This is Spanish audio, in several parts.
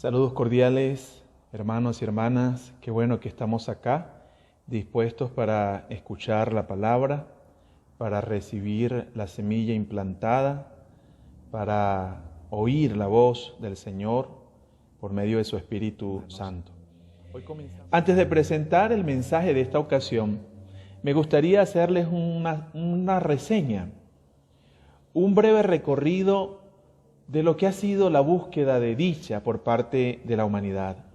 Saludos cordiales, hermanos y hermanas. Qué bueno que estamos acá, dispuestos para escuchar la palabra, para recibir la semilla implantada, para oír la voz del Señor por medio de su Espíritu Santo. Antes de presentar el mensaje de esta ocasión, me gustaría hacerles una reseña, un breve recorrido de lo que ha sido la búsqueda de dicha por parte de la humanidad,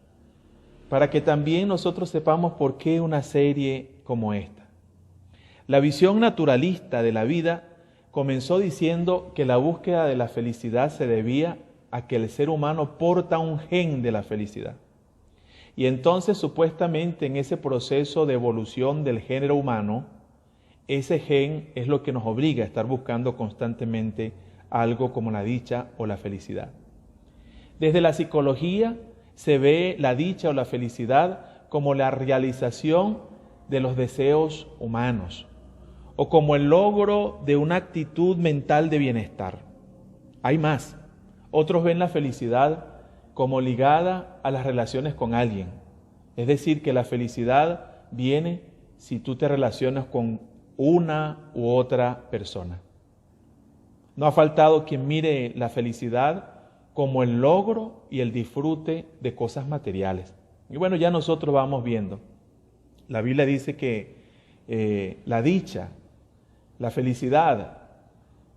para que también nosotros sepamos por qué una serie como esta. La visión naturalista de la vida comenzó diciendo que la búsqueda de la felicidad se debía a que el ser humano porta un gen de la felicidad. Y entonces, supuestamente, en ese proceso de evolución del género humano, ese gen es lo que nos obliga a estar buscando constantemente algo como la dicha o la felicidad. Desde la psicología se ve la dicha o la felicidad como la realización de los deseos humanos o como el logro de una actitud mental de bienestar. Hay más. Otros ven la felicidad como ligada a las relaciones con alguien. Es decir, que la felicidad viene si tú te relacionas con una u otra persona. No ha faltado quien mire la felicidad como el logro y el disfrute de cosas materiales. Y bueno, ya nosotros vamos viendo. La Biblia dice que la dicha, la felicidad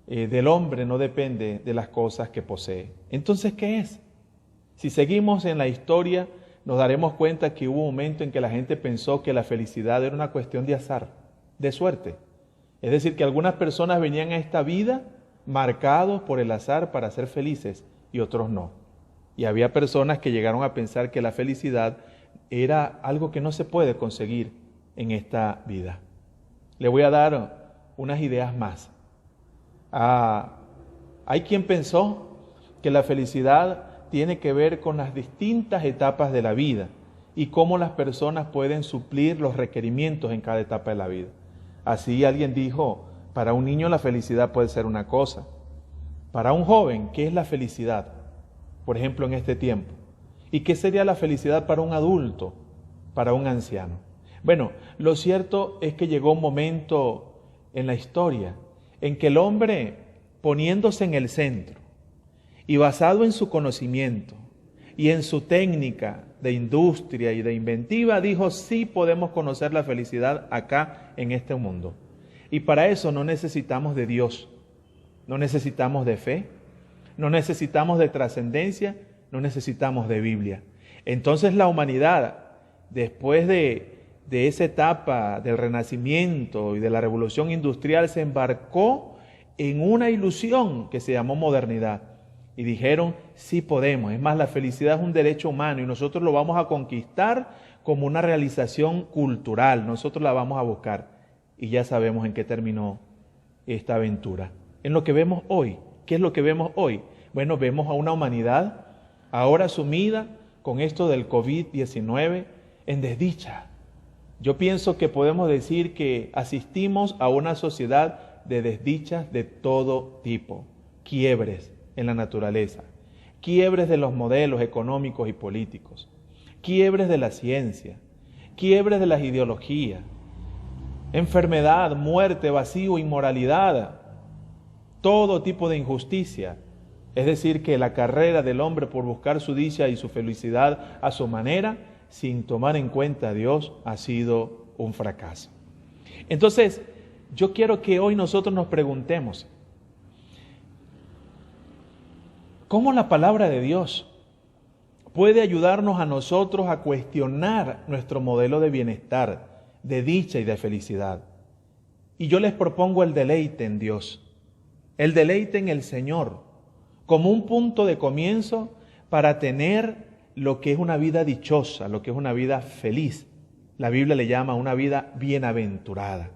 del hombre no depende de las cosas que posee. Entonces, ¿qué es? Si seguimos en la historia, nos daremos cuenta que hubo un momento en que la gente pensó que la felicidad era una cuestión de azar, de suerte. Es decir, que algunas personas venían a esta vida marcados por el azar para ser felices y otros no. Y había personas que llegaron a pensar que la felicidad era algo que no se puede conseguir en esta vida. Le voy a dar unas ideas más. Hay quien pensó que la felicidad tiene que ver con las distintas etapas de la vida y cómo las personas pueden suplir los requerimientos en cada etapa de la vida. Así alguien dijo: para un niño la felicidad puede ser una cosa. Para un joven, ¿qué es la felicidad? Por ejemplo, en este tiempo. ¿Y qué sería la felicidad para un adulto, para un anciano? Bueno, lo cierto es que llegó un momento en la historia en que el hombre, poniéndose en el centro y basado en su conocimiento y en su técnica de industria y de inventiva, dijo: sí podemos conocer la felicidad acá en este mundo. Y para eso no necesitamos de Dios, no necesitamos de fe, no necesitamos de trascendencia, no necesitamos de Biblia. Entonces la humanidad, después de esa etapa del Renacimiento y de la Revolución Industrial, se embarcó en una ilusión que se llamó modernidad. Y dijeron: sí podemos, es más, la felicidad es un derecho humano y nosotros lo vamos a conquistar como una realización cultural, nosotros la vamos a buscar. Y ya sabemos en qué terminó esta aventura. En lo que vemos hoy. ¿Qué es lo que vemos hoy? Bueno, vemos a una humanidad ahora sumida con esto del COVID-19 en desdicha. Yo pienso que podemos decir que asistimos a una sociedad de desdichas de todo tipo. Quiebres en la naturaleza, quiebres de los modelos económicos y políticos, quiebres de la ciencia, quiebres de las ideologías, enfermedad, muerte, vacío, inmoralidad, todo tipo de injusticia. Es decir, que la carrera del hombre por buscar su dicha y su felicidad a su manera, sin tomar en cuenta a Dios, ha sido un fracaso. Entonces, yo quiero que hoy nosotros nos preguntemos: ¿cómo la palabra de Dios puede ayudarnos a nosotros a cuestionar nuestro modelo de bienestar, de dicha y de felicidad? Y yo les propongo el deleite en Dios, el deleite en el Señor, como un punto de comienzo para tener lo que es una vida dichosa, lo que es una vida feliz. La Biblia le llama una vida bienaventurada.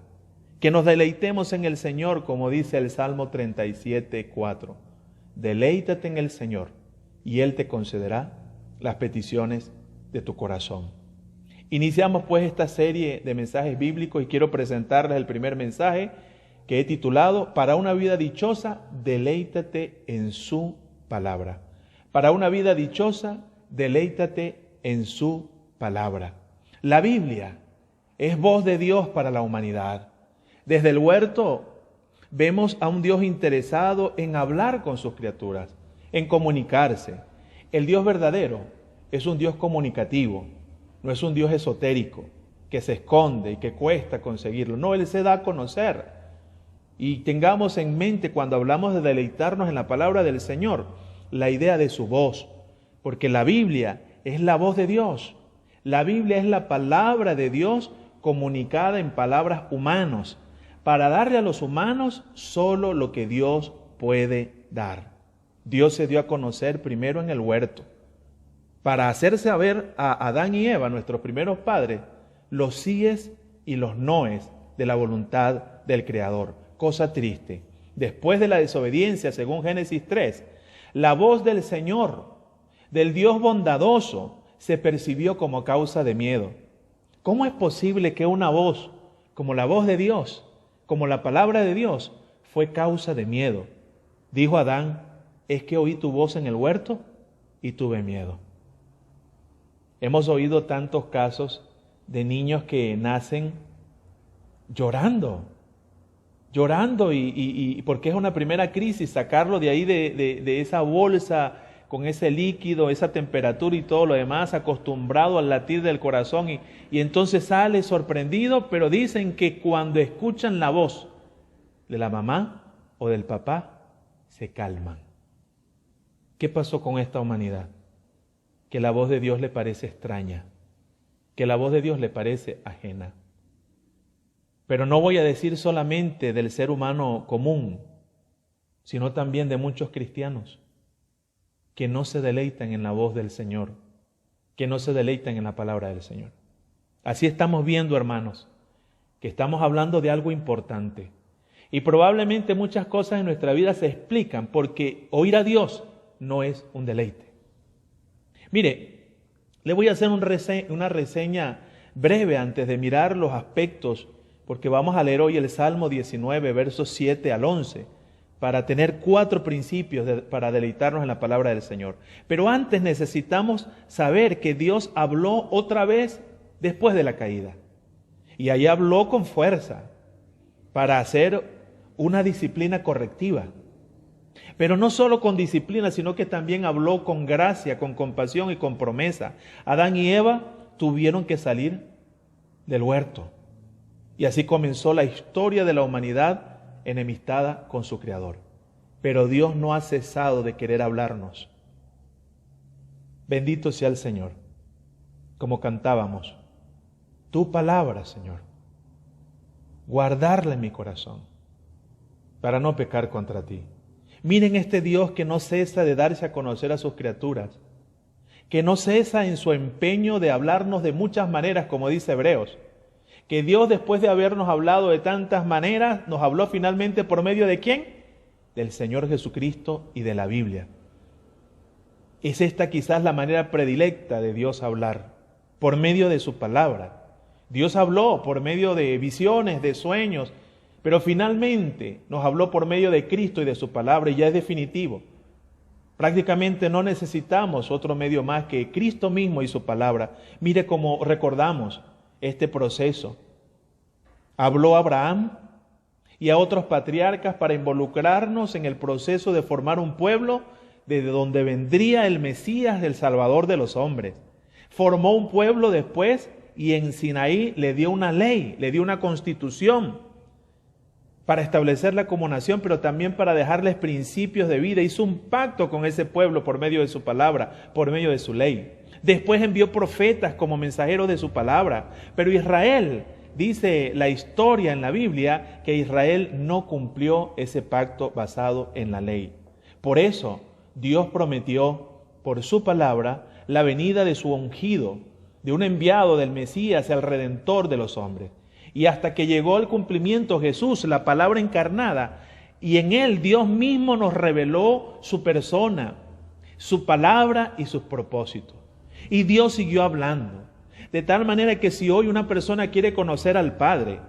Que nos deleitemos en el Señor, como dice el Salmo 37:4. Deleítate en el Señor y Él te concederá las peticiones de tu corazón. Iniciamos pues esta serie de mensajes bíblicos y quiero presentarles el primer mensaje que he titulado: para una vida dichosa, deleítate en su palabra. Para una vida dichosa, deleítate en su palabra. La Biblia es voz de Dios para la humanidad. Desde el huerto vemos a un Dios interesado en hablar con sus criaturas, en comunicarse. El Dios verdadero es un Dios comunicativo, no es un Dios esotérico, que se esconde y que cuesta conseguirlo. No, Él se da a conocer. Y tengamos en mente cuando hablamos de deleitarnos en la palabra del Señor, la idea de su voz, porque la Biblia es la voz de Dios. La Biblia es la palabra de Dios comunicada en palabras humanos, para darle a los humanos solo lo que Dios puede dar. Dios se dio a conocer primero en el huerto, para hacer saber a Adán y Eva, nuestros primeros padres, los síes y los noes de la voluntad del Creador. Cosa triste. Después de la desobediencia, según Génesis 3, la voz del Señor, del Dios bondadoso, se percibió como causa de miedo. ¿Cómo es posible que una voz como la voz de Dios, como la palabra de Dios, fue causa de miedo? Dijo Adán, es que oí tu voz en el huerto y tuve miedo. Hemos oído tantos casos de niños que nacen llorando y porque es una primera crisis, sacarlo de ahí de esa bolsa con ese líquido, esa temperatura y todo lo demás, acostumbrado al latir del corazón y entonces sale sorprendido, pero dicen que cuando escuchan la voz de la mamá o del papá, se calman. ¿Qué pasó con esta humanidad? Que la voz de Dios le parece extraña, que la voz de Dios le parece ajena. Pero no voy a decir solamente del ser humano común, sino también de muchos cristianos que no se deleitan en la voz del Señor, que no se deleitan en la palabra del Señor. Así estamos viendo, hermanos, que estamos hablando de algo importante. Y probablemente muchas cosas en nuestra vida se explican porque oír a Dios no es un deleite. Mire, le voy a hacer una reseña breve antes de mirar los aspectos, porque vamos a leer hoy el Salmo 19, versos 7 al 11, para tener 4 principios para deleitarnos en la palabra del Señor. Pero antes necesitamos saber que Dios habló otra vez después de la caída. Y ahí habló con fuerza para hacer una disciplina correctiva. Pero no solo con disciplina, sino que también habló con gracia, con compasión y con promesa. Adán y Eva tuvieron que salir del huerto. Y así comenzó la historia de la humanidad enemistada con su Creador. Pero Dios no ha cesado de querer hablarnos. Bendito sea el Señor. Como cantábamos, tu palabra, Señor, guardarla en mi corazón, para no pecar contra ti. Miren este Dios que no cesa de darse a conocer a sus criaturas, que no cesa en su empeño de hablarnos de muchas maneras, como dice Hebreos, que Dios, después de habernos hablado de tantas maneras, nos habló finalmente por medio de ¿quién? Del Señor Jesucristo y de la Biblia. Es esta quizás la manera predilecta de Dios hablar, por medio de su palabra. Dios habló por medio de visiones, de sueños, pero finalmente nos habló por medio de Cristo y de su palabra, y ya es definitivo. Prácticamente no necesitamos otro medio más que Cristo mismo y su palabra. Mire cómo recordamos este proceso. Habló a Abraham y a otros patriarcas para involucrarnos en el proceso de formar un pueblo desde donde vendría el Mesías, el Salvador de los hombres. Formó un pueblo después y en Sinaí le dio una ley, le dio una constitución para establecerla como nación, pero también para dejarles principios de vida. Hizo un pacto con ese pueblo por medio de su palabra, por medio de su ley. Después envió profetas como mensajeros de su palabra. Pero Israel, dice la historia en la Biblia, que Israel no cumplió ese pacto basado en la ley. Por eso Dios prometió por su palabra la venida de su ungido, de un enviado del Mesías, el Redentor de los hombres. Y hasta que llegó el cumplimiento Jesús, la palabra encarnada, y en él Dios mismo nos reveló su persona, su palabra y sus propósitos. Y Dios siguió hablando, de tal manera que si hoy una persona quiere conocer al Padre,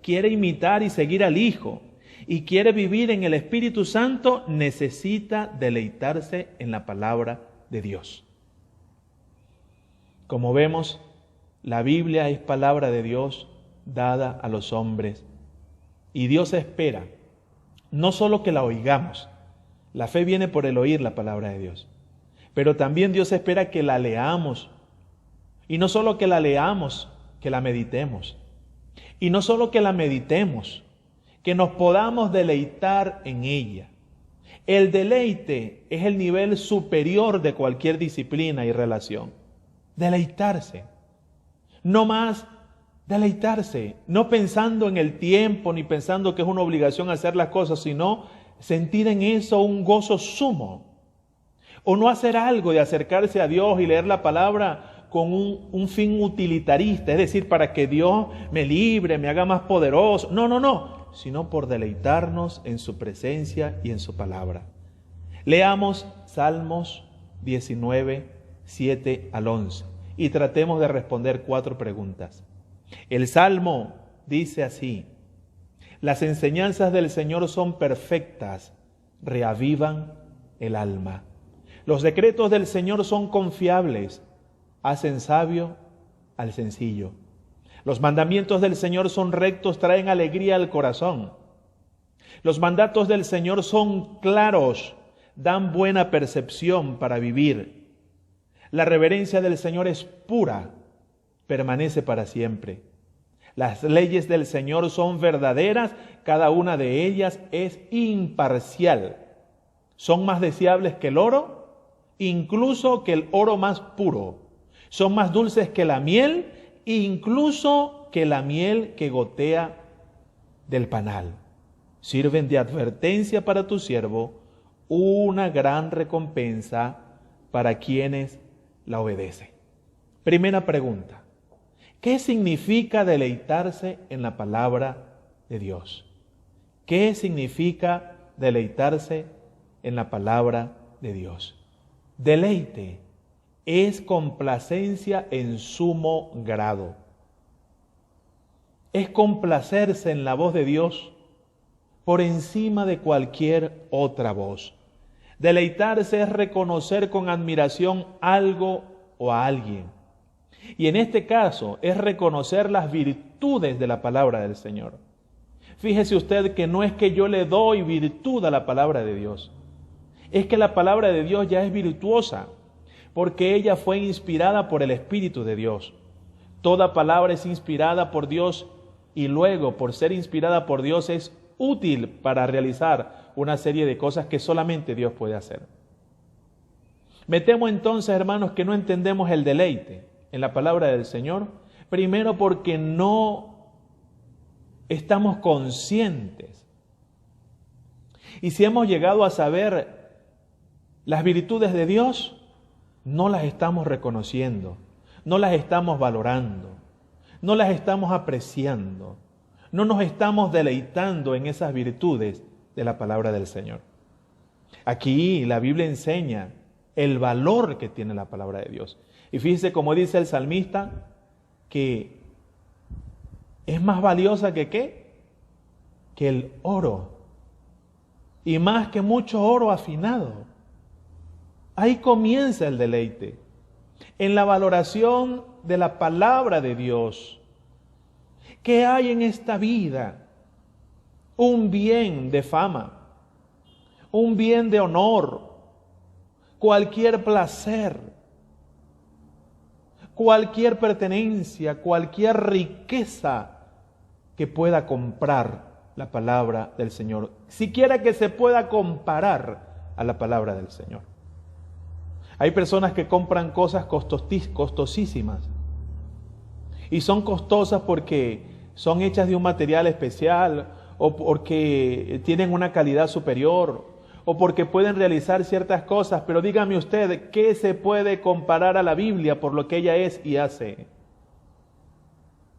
quiere imitar y seguir al Hijo, y quiere vivir en el Espíritu Santo, necesita deleitarse en la palabra de Dios. Como vemos, la Biblia es palabra de Dios dada a los hombres. Y Dios espera no solo que la oigamos, la fe viene por el oír la palabra de Dios, pero también Dios espera que la leamos. Y no solo que la leamos, que la meditemos. Y no solo que la meditemos, que nos podamos deleitar en ella. El deleite es el nivel superior de cualquier disciplina y relación. Deleitarse. No más deleitarse, no pensando en el tiempo, ni pensando que es una obligación hacer las cosas, sino sentir en eso un gozo sumo. O no hacer algo de acercarse a Dios y leer la palabra con un fin utilitarista, es decir, para que Dios me libre, me haga más poderoso. No, sino por deleitarnos en su presencia y en su palabra. Leamos Salmos 19, 7 al 11 y tratemos de responder 4 preguntas. El Salmo dice así: las enseñanzas del Señor son perfectas, reavivan el alma. Los decretos del Señor son confiables, hacen sabio al sencillo. Los mandamientos del Señor son rectos, traen alegría al corazón. Los mandatos del Señor son claros, dan buena percepción para vivir. La reverencia del Señor es pura, permanece para siempre. Las leyes del Señor son verdaderas, cada una de ellas es imparcial. Son más deseables que el oro, incluso que el oro más puro. Son más dulces que la miel, incluso que la miel que gotea del panal. Sirven de advertencia para tu siervo, una gran recompensa para quienes la obedecen. Primera pregunta: ¿qué significa deleitarse en la palabra de Dios? ¿Qué significa deleitarse en la palabra de Dios? Deleite es complacencia en sumo grado. Es complacerse en la voz de Dios por encima de cualquier otra voz. Deleitarse es reconocer con admiración algo o a alguien. Y en este caso es reconocer las virtudes de la palabra del Señor. Fíjese usted que no es que yo le doy virtud a la palabra de Dios. Es que la palabra de Dios ya es virtuosa, porque ella fue inspirada por el Espíritu de Dios. Toda palabra es inspirada por Dios y luego, por ser inspirada por Dios, es útil para realizar una serie de cosas que solamente Dios puede hacer. Me temo entonces, hermanos, que no entendemos el deleite en la palabra del Señor, primero porque no estamos conscientes. Y si hemos llegado a saber las virtudes de Dios, no las estamos reconociendo, no las estamos valorando, no las estamos apreciando, no nos estamos deleitando en esas virtudes de la palabra del Señor. Aquí la Biblia enseña el valor que tiene la palabra de Dios. Y fíjese como dice el salmista, que es más valiosa que ¿qué? Que el oro. Y más que mucho oro afinado. Ahí comienza el deleite, en la valoración de la palabra de Dios. ¿Qué hay en esta vida? Un bien de fama, un bien de honor, cualquier placer, cualquier pertenencia, cualquier riqueza que pueda comprar la palabra del Señor, siquiera que se pueda comparar a la palabra del Señor. Hay personas que compran cosas costosísimas y son costosas porque son hechas de un material especial o porque tienen una calidad superior o porque pueden realizar ciertas cosas, pero dígame usted, ¿qué se puede comparar a la Biblia por lo que ella es y hace?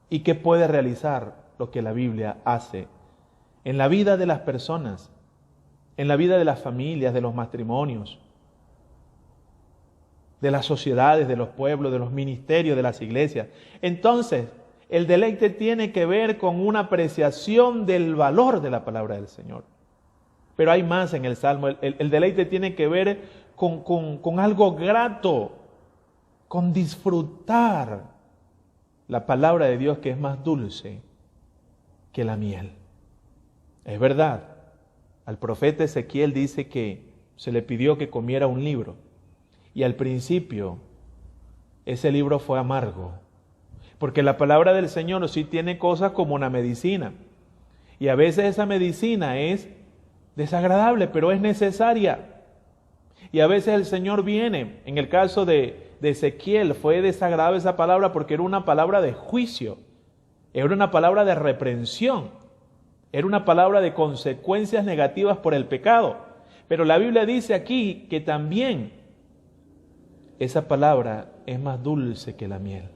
¿Y qué puede realizar lo que la Biblia hace en la vida de las personas, en la vida de las familias, de los matrimonios, de las sociedades, de los pueblos, de los ministerios, de las iglesias? Entonces, el deleite tiene que ver con una apreciación del valor de la palabra del Señor. Pero hay más en el Salmo. El deleite tiene que ver con algo grato, con disfrutar la palabra de Dios, que es más dulce que la miel. Es verdad, al profeta Ezequiel dice que se le pidió que comiera un libro, y al principio ese libro fue amargo, porque la palabra del Señor sí tiene cosas como una medicina, y a veces esa medicina es desagradable, pero es necesaria. Y a veces el Señor viene, en el caso de Ezequiel, fue desagradable esa palabra porque era una palabra de juicio, era una palabra de reprensión, era una palabra de consecuencias negativas por el pecado. Pero la Biblia dice aquí que también esa palabra es más dulce que la miel.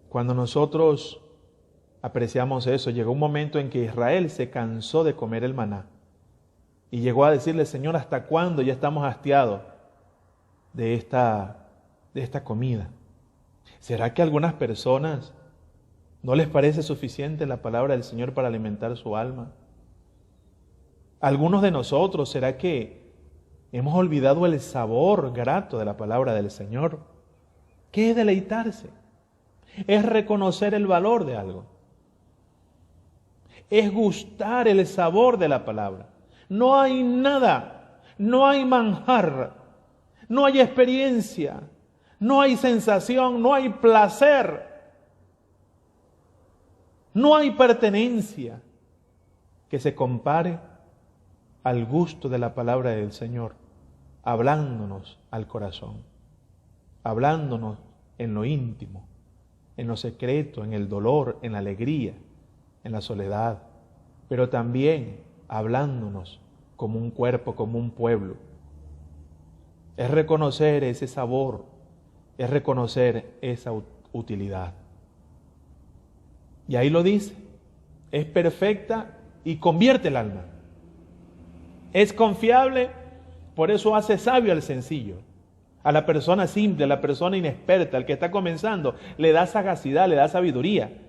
Cuando nosotros apreciamos eso, llegó un momento en que Israel se cansó de comer el maná y llegó a decirle: Señor, ¿hasta cuándo ya estamos hastiados de esta comida? ¿Será que a algunas personas no les parece suficiente la palabra del Señor para alimentar su alma? Algunos de nosotros, ¿será que hemos olvidado el sabor grato de la palabra del Señor? ¿Qué es deleitarse? Es reconocer el valor de algo. Es gustar el sabor de la palabra. No hay nada, no hay manjar, no hay experiencia, no hay sensación, no hay placer, no hay pertenencia que se compare al gusto de la palabra del Señor, hablándonos al corazón, hablándonos en lo íntimo, en lo secreto, en el dolor, en la alegría, en la soledad, pero también hablándonos como un cuerpo, como un pueblo. Es reconocer ese sabor, es reconocer esa utilidad. Y ahí lo dice, es perfecta y convierte el alma. Es confiable, por eso hace sabio al sencillo. A la persona simple, a la persona inexperta, al que está comenzando, le da sagacidad, le da sabiduría.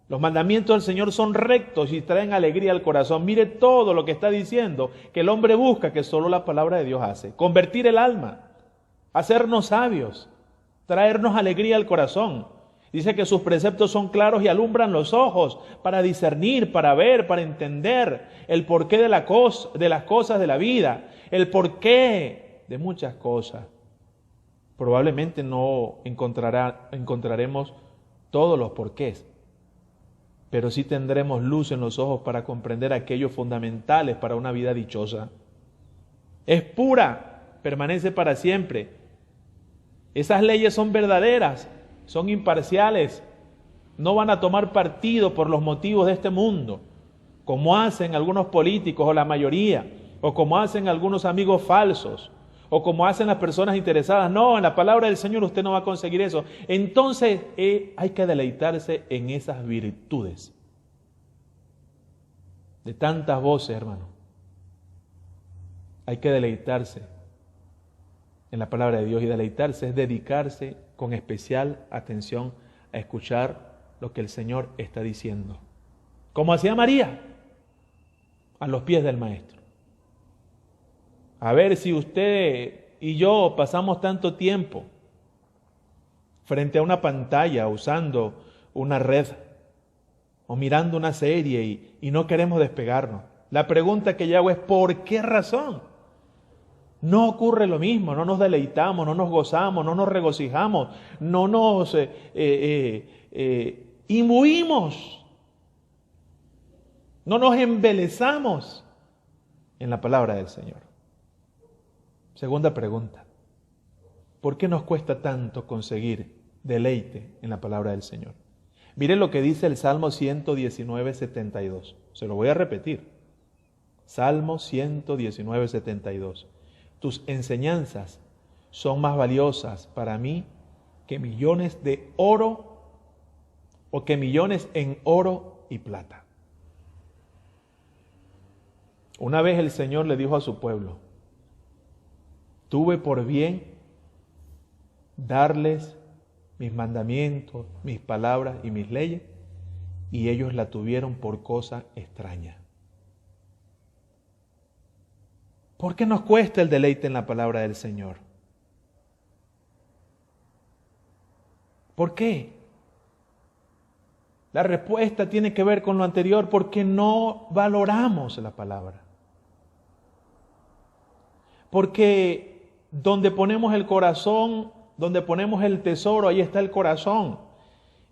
Los mandamientos del Señor son rectos y traen alegría al corazón. Mire todo lo que está diciendo, que el hombre busca, que solo la palabra de Dios hace. Convertir el alma, hacernos sabios, traernos alegría al corazón. Dice que sus preceptos son claros y alumbran los ojos para discernir, para ver, para entender el porqué de las cosas de la vida, el porqué de muchas cosas. Probablemente no encontraremos todos los porqués, pero sí tendremos luz en los ojos para comprender aquellos fundamentales para una vida dichosa. Es pura, permanece para siempre. Esas leyes son verdaderas, son imparciales, no van a tomar partido por los motivos de este mundo, como hacen algunos políticos o la mayoría, o como hacen algunos amigos falsos, o como hacen las personas interesadas. No, en la palabra del Señor usted no va a conseguir eso. Entonces hay que deleitarse en esas virtudes. De tantas voces, hermano, hay que deleitarse en la palabra de Dios, y deleitarse es dedicarse con especial atención a escuchar lo que el Señor está diciendo. Como hacía María, a los pies del Maestro. A ver si usted y yo pasamos tanto tiempo frente a una pantalla, usando una red o mirando una serie y no queremos despegarnos. La pregunta que yo hago es: ¿por qué razón? No ocurre lo mismo, no nos deleitamos, no nos gozamos, no nos regocijamos, no nos imbuimos, no nos embelezamos en la palabra del Señor. Segunda pregunta: ¿por qué nos cuesta tanto conseguir deleite en la palabra del Señor? Mire lo que dice el Salmo 119, 72. Se lo voy a repetir. Salmo 119, 72. Tus enseñanzas son más valiosas para mí que millones de oro, o que millones en oro y plata. Una vez el Señor le dijo a su pueblo: tuve por bien darles mis mandamientos, mis palabras y mis leyes, y ellos la tuvieron por cosa extraña. ¿Por qué nos cuesta el deleite en la palabra del Señor? ¿Por qué? La respuesta tiene que ver con lo anterior, porque no valoramos la palabra. Porque donde ponemos el corazón, donde ponemos el tesoro, ahí está el corazón.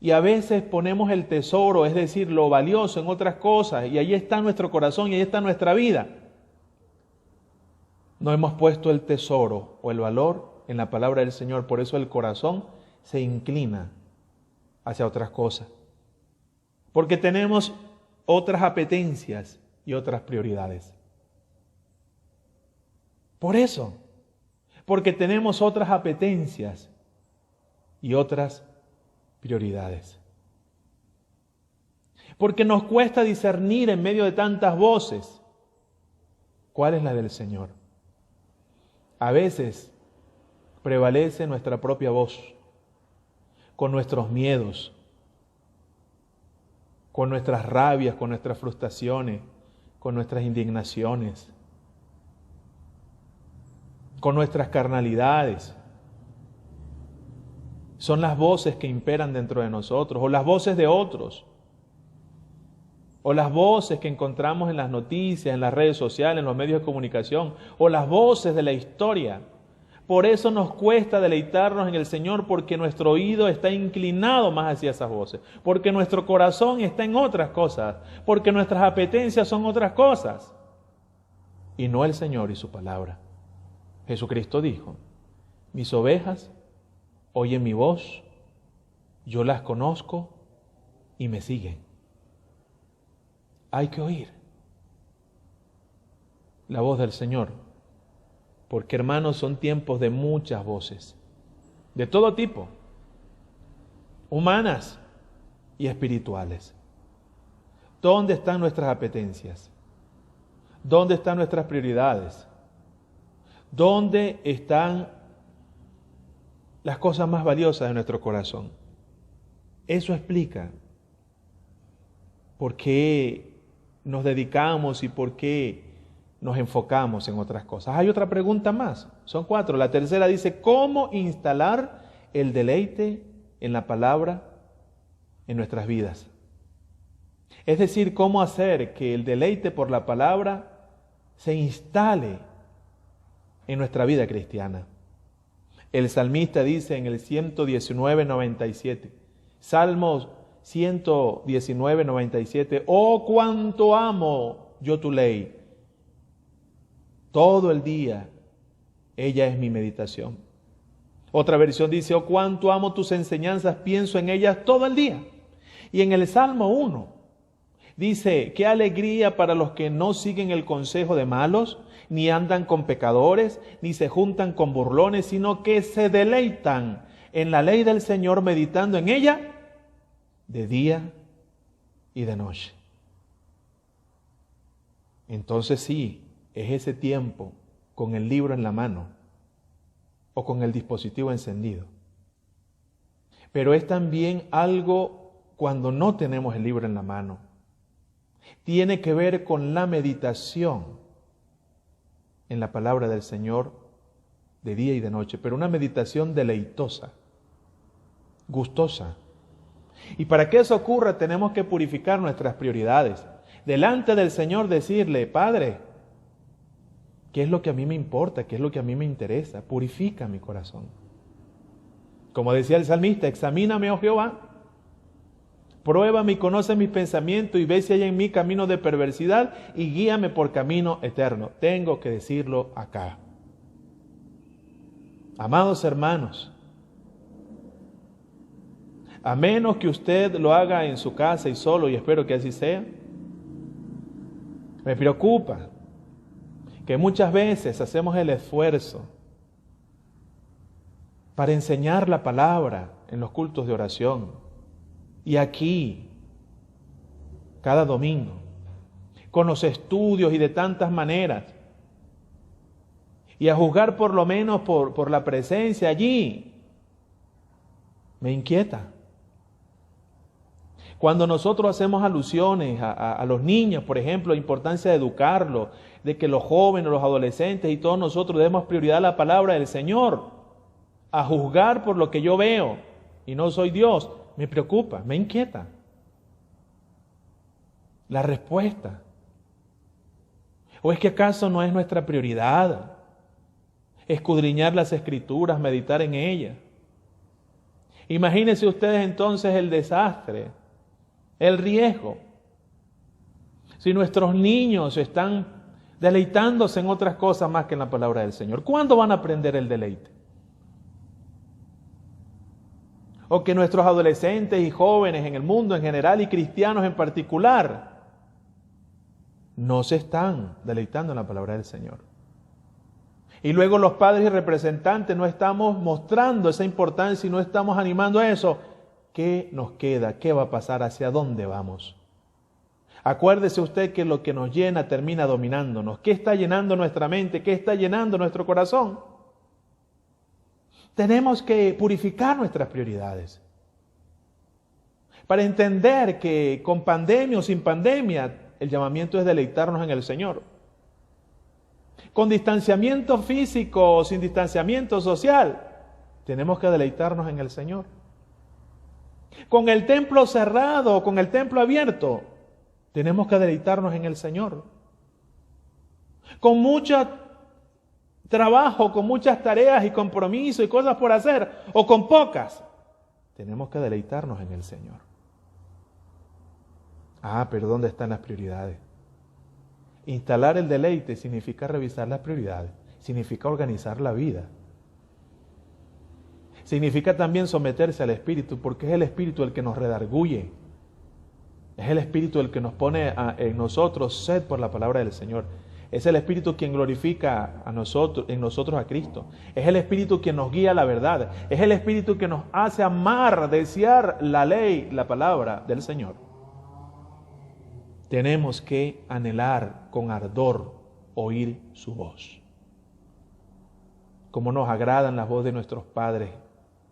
Y a veces ponemos el tesoro, es decir, lo valioso en otras cosas, y ahí está nuestro corazón y ahí está nuestra vida. No hemos puesto el tesoro o el valor en la palabra del Señor, por eso el corazón se inclina hacia otras cosas. Porque tenemos otras apetencias y otras prioridades. Por eso, porque tenemos otras apetencias y otras prioridades. Porque nos cuesta discernir en medio de tantas voces cuál es la del Señor. A veces prevalece nuestra propia voz, con nuestros miedos, con nuestras rabias, con nuestras frustraciones, con nuestras indignaciones, con nuestras carnalidades. Son las voces que imperan dentro de nosotros, o las voces de otros, o las voces que encontramos en las noticias, en las redes sociales, en los medios de comunicación, o las voces de la historia. Por eso nos cuesta deleitarnos en el Señor, porque nuestro oído está inclinado más hacia esas voces, porque nuestro corazón está en otras cosas, porque nuestras apetencias son otras cosas, y no el Señor y su palabra. Jesucristo dijo: mis ovejas oyen mi voz, yo las conozco y me siguen. Hay que oír la voz del Señor, porque hermanos, son tiempos de muchas voces, de todo tipo, humanas y espirituales. ¿Dónde están nuestras apetencias? ¿Dónde están nuestras prioridades? ¿Dónde están las cosas más valiosas de nuestro corazón? Eso explica por qué nos dedicamos y por qué nos enfocamos en otras cosas. Hay otra pregunta más, son 4. La tercera dice: ¿cómo instalar el deleite en la palabra en nuestras vidas? Es decir, ¿cómo hacer que el deleite por la palabra se instale en nuestra vida cristiana? El salmista dice en el 119:97, Salmos 119:97, oh, cuánto amo yo tu ley. Todo el día ella es mi meditación. Otra versión dice: oh, cuánto amo tus enseñanzas, pienso en ellas todo el día. Y en el Salmo 1 dice: qué alegría para los que no siguen el consejo de malos, ni andan con pecadores, ni se juntan con burlones, sino que se deleitan en la ley del Señor, meditando en ella de día y de noche. Entonces sí, es ese tiempo con el libro en la mano o con el dispositivo encendido. Pero es también algo cuando no tenemos el libro en la mano. Tiene que ver con la meditación en la palabra del Señor de día y de noche, pero una meditación deleitosa, gustosa. Y para que eso ocurra tenemos que purificar nuestras prioridades. Delante del Señor decirle: Padre, ¿qué es lo que a mí me importa? ¿Qué es lo que a mí me interesa? Purifica mi corazón. Como decía el salmista: examíname, oh Jehová, pruébame y conoce mis pensamientos y ve si hay en mí camino de perversidad y guíame por camino eterno. Tengo que decirlo acá. Amados hermanos, a menos que usted lo haga en su casa y solo, y espero que así sea, me preocupa que muchas veces hacemos el esfuerzo para enseñar la palabra en los cultos de oración y aquí, cada domingo, con los estudios y de tantas maneras, y a juzgar por lo menos por la presencia allí, me inquieta. Cuando nosotros hacemos alusiones a los niños, por ejemplo, la importancia de educarlos, de que los jóvenes, los adolescentes y todos nosotros demos prioridad a la palabra del Señor, a juzgar por lo que yo veo, y no soy Dios, me preocupa, me inquieta. La respuesta. ¿O es que acaso no es nuestra prioridad escudriñar las Escrituras, meditar en ellas? Imagínense ustedes entonces el desastre, el riesgo. Si nuestros niños están deleitándose en otras cosas más que en la palabra del Señor, ¿cuándo van a aprender el deleite? O que nuestros adolescentes y jóvenes en el mundo en general y cristianos en particular no se están deleitando en la palabra del Señor. Y luego los padres y representantes no estamos mostrando esa importancia y no estamos animando a eso. ¿Qué nos queda? ¿Qué va a pasar? ¿Hacia dónde vamos? Acuérdese usted que lo que nos llena termina dominándonos. ¿Qué está llenando nuestra mente? ¿Qué está llenando nuestro corazón? Tenemos que purificar nuestras prioridades. Para entender que con pandemia o sin pandemia, el llamamiento es deleitarnos en el Señor. Con distanciamiento físico o sin distanciamiento social, tenemos que deleitarnos en el Señor. Con el templo cerrado o con el templo abierto, tenemos que deleitarnos en el Señor. Con mucho trabajo, con muchas tareas y compromisos y cosas por hacer, o con pocas, tenemos que deleitarnos en el Señor. Pero ¿dónde están las prioridades? Instalar el deleite significa revisar las prioridades, significa organizar la vida. Significa también someterse al Espíritu, porque es el Espíritu el que nos redarguye. Es el Espíritu el que nos pone en nosotros sed por la palabra del Señor. Es el Espíritu quien glorifica en nosotros a Cristo. Es el Espíritu quien nos guía a la verdad. Es el Espíritu que nos hace amar, desear la ley, la palabra del Señor. Tenemos que anhelar con ardor oír su voz. Como nos agradan las voces de nuestros padres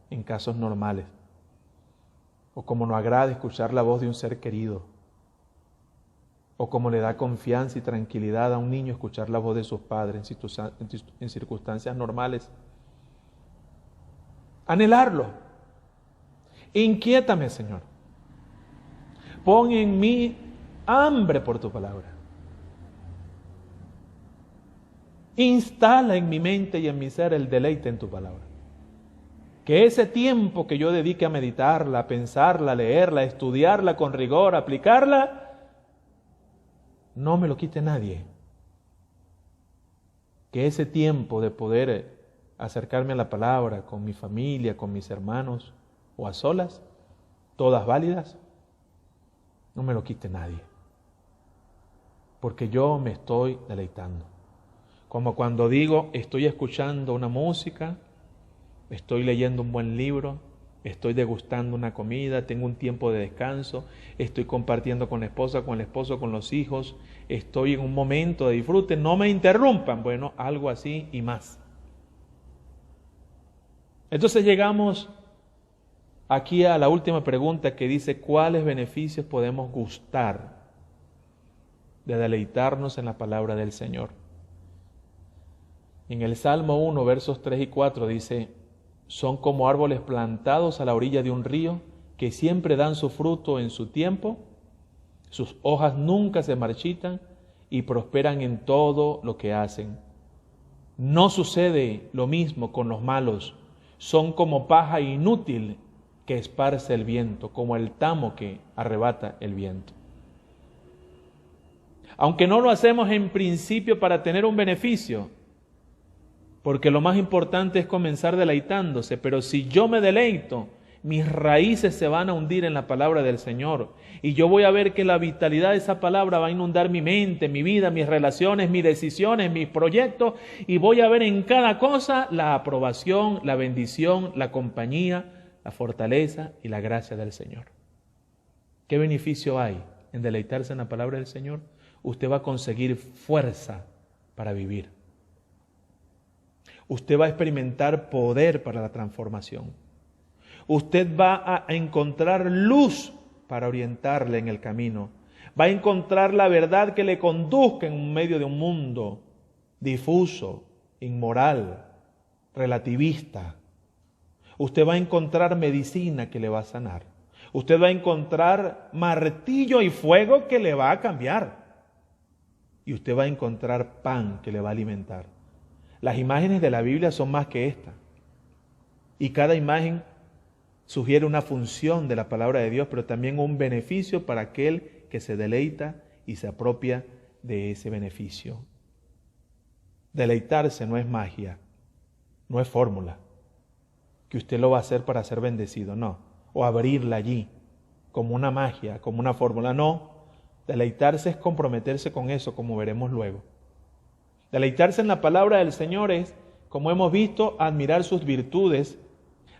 en casos normales. O como nos agrada escuchar la voz de un ser querido. O como le da confianza y tranquilidad a un niño escuchar la voz de sus padres en circunstancias normales. Anhelarlo. Inquiétame, Señor. Pon en mí hambre por tu palabra. Instala en mi mente y en mi ser el deleite en tu palabra. Que ese tiempo que yo dedique a meditarla, a pensarla, a leerla, a estudiarla con rigor, a aplicarla, no me lo quite nadie. Que ese tiempo de poder acercarme a la palabra con mi familia, con mis hermanos o a solas, todas válidas, no me lo quite nadie. Porque yo me estoy deleitando. Como cuando digo, estoy escuchando una música, estoy leyendo un buen libro, estoy degustando una comida, tengo un tiempo de descanso, estoy compartiendo con la esposa, con el esposo, con los hijos, estoy en un momento de disfrute, no me interrumpan. Bueno, algo así y más. Entonces llegamos aquí a la última pregunta que dice, ¿cuáles beneficios podemos gustar de deleitarnos en la palabra del Señor? En el Salmo 1, versos 3 y 4 dice, son como árboles plantados a la orilla de un río que siempre dan su fruto en su tiempo, sus hojas nunca se marchitan y prosperan en todo lo que hacen. No sucede lo mismo con los malos, son como paja inútil que esparce el viento, como el tamo que arrebata el viento. Aunque no lo hacemos en principio para tener un beneficio, porque lo más importante es comenzar deleitándose, pero si yo me deleito, mis raíces se van a hundir en la palabra del Señor, y yo voy a ver que la vitalidad de esa palabra va a inundar mi mente, mi vida, mis relaciones, mis decisiones, mis proyectos, y voy a ver en cada cosa la aprobación, la bendición, la compañía, la fortaleza y la gracia del Señor. ¿Qué beneficio hay en deleitarse en la palabra del Señor? Usted va a conseguir fuerza para vivir. Usted va a experimentar poder para la transformación. Usted va a encontrar luz para orientarle en el camino. Va a encontrar la verdad que le conduzca en medio de un mundo difuso, inmoral, relativista. Usted va a encontrar medicina que le va a sanar. Usted va a encontrar martillo y fuego que le va a cambiar. Y usted va a encontrar pan que le va a alimentar. Las imágenes de la Biblia son más que esta. Y cada imagen sugiere una función de la palabra de Dios, pero también un beneficio para aquel que se deleita y se apropia de ese beneficio. Deleitarse no es magia, no es fórmula, que usted lo va a hacer para ser bendecido, no. O abrirla allí, como una magia, como una fórmula, no. Deleitarse es comprometerse con eso, como veremos luego. Deleitarse en la palabra del Señor es, como hemos visto, admirar sus virtudes,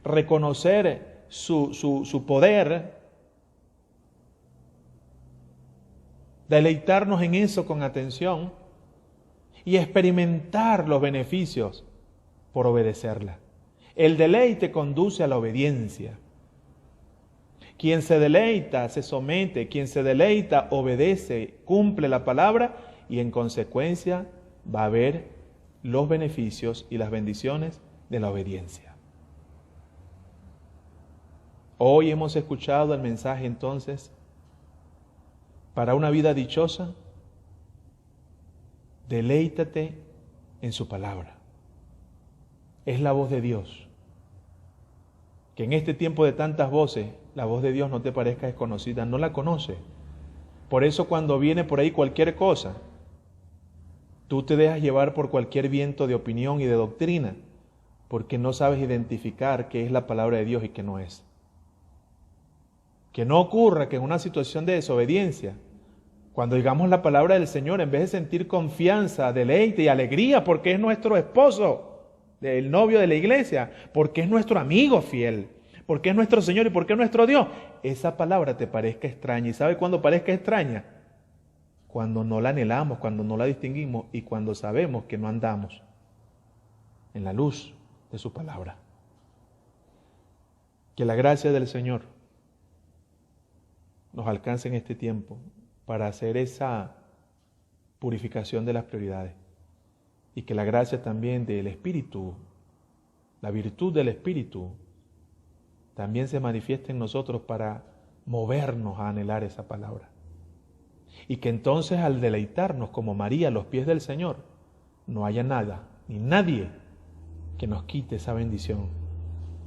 reconocer su poder, deleitarnos en eso con atención y experimentar los beneficios por obedecerla. El deleite conduce a la obediencia. Quien se deleita se somete, quien se deleita obedece, cumple la palabra y en consecuencia va a ver los beneficios y las bendiciones de la obediencia. Hoy hemos escuchado el mensaje entonces, para una vida dichosa, deleítate en su palabra. Es la voz de Dios. Que en este tiempo de tantas voces, la voz de Dios no te parezca desconocida, no la conoce. Por eso cuando viene por ahí cualquier cosa, tú te dejas llevar por cualquier viento de opinión y de doctrina, porque no sabes identificar qué es la palabra de Dios y qué no es. Que no ocurra que en una situación de desobediencia, cuando digamos la palabra del Señor, en vez de sentir confianza, deleite y alegría, porque es nuestro esposo, el novio de la iglesia, porque es nuestro amigo fiel, porque es nuestro Señor y porque es nuestro Dios, esa palabra te parezca extraña. ¿Y sabe cuándo parezca extraña? Cuando no la anhelamos, cuando no la distinguimos y cuando sabemos que no andamos en la luz de su palabra. Que la gracia del Señor nos alcance en este tiempo para hacer esa purificación de las prioridades y que la gracia también del Espíritu, la virtud del Espíritu, también se manifieste en nosotros para movernos a anhelar esa palabra. Y que entonces al deleitarnos como María a los pies del Señor, no haya nada ni nadie que nos quite esa bendición,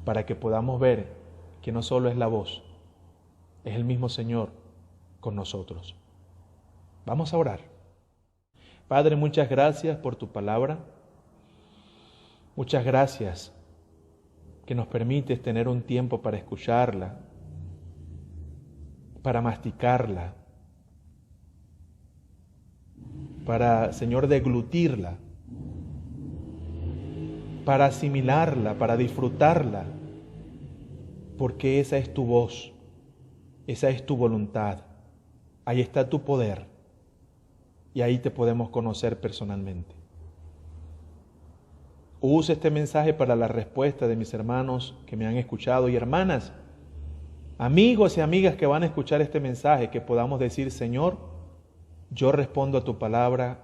para que podamos ver que no solo es la voz, es el mismo Señor con nosotros. Vamos a orar. Padre, muchas gracias por tu palabra. Muchas gracias que nos permites tener un tiempo para escucharla, para masticarla, para, Señor, deglutirla, para asimilarla, para disfrutarla, porque esa es tu voz, esa es tu voluntad, ahí está tu poder y ahí te podemos conocer personalmente. Use este mensaje para la respuesta de mis hermanos que me han escuchado y hermanas, amigos y amigas que van a escuchar este mensaje, que podamos decir: Señor, yo respondo a tu palabra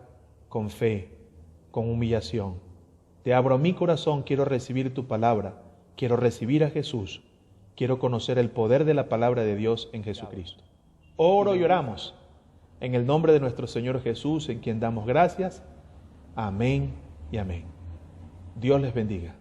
con fe, con humillación. Te abro mi corazón, quiero recibir tu palabra, quiero recibir a Jesús, quiero conocer el poder de la palabra de Dios en Jesucristo. Oro y oramos en el nombre de nuestro Señor Jesús, en quien damos gracias. Amén y amén. Dios les bendiga.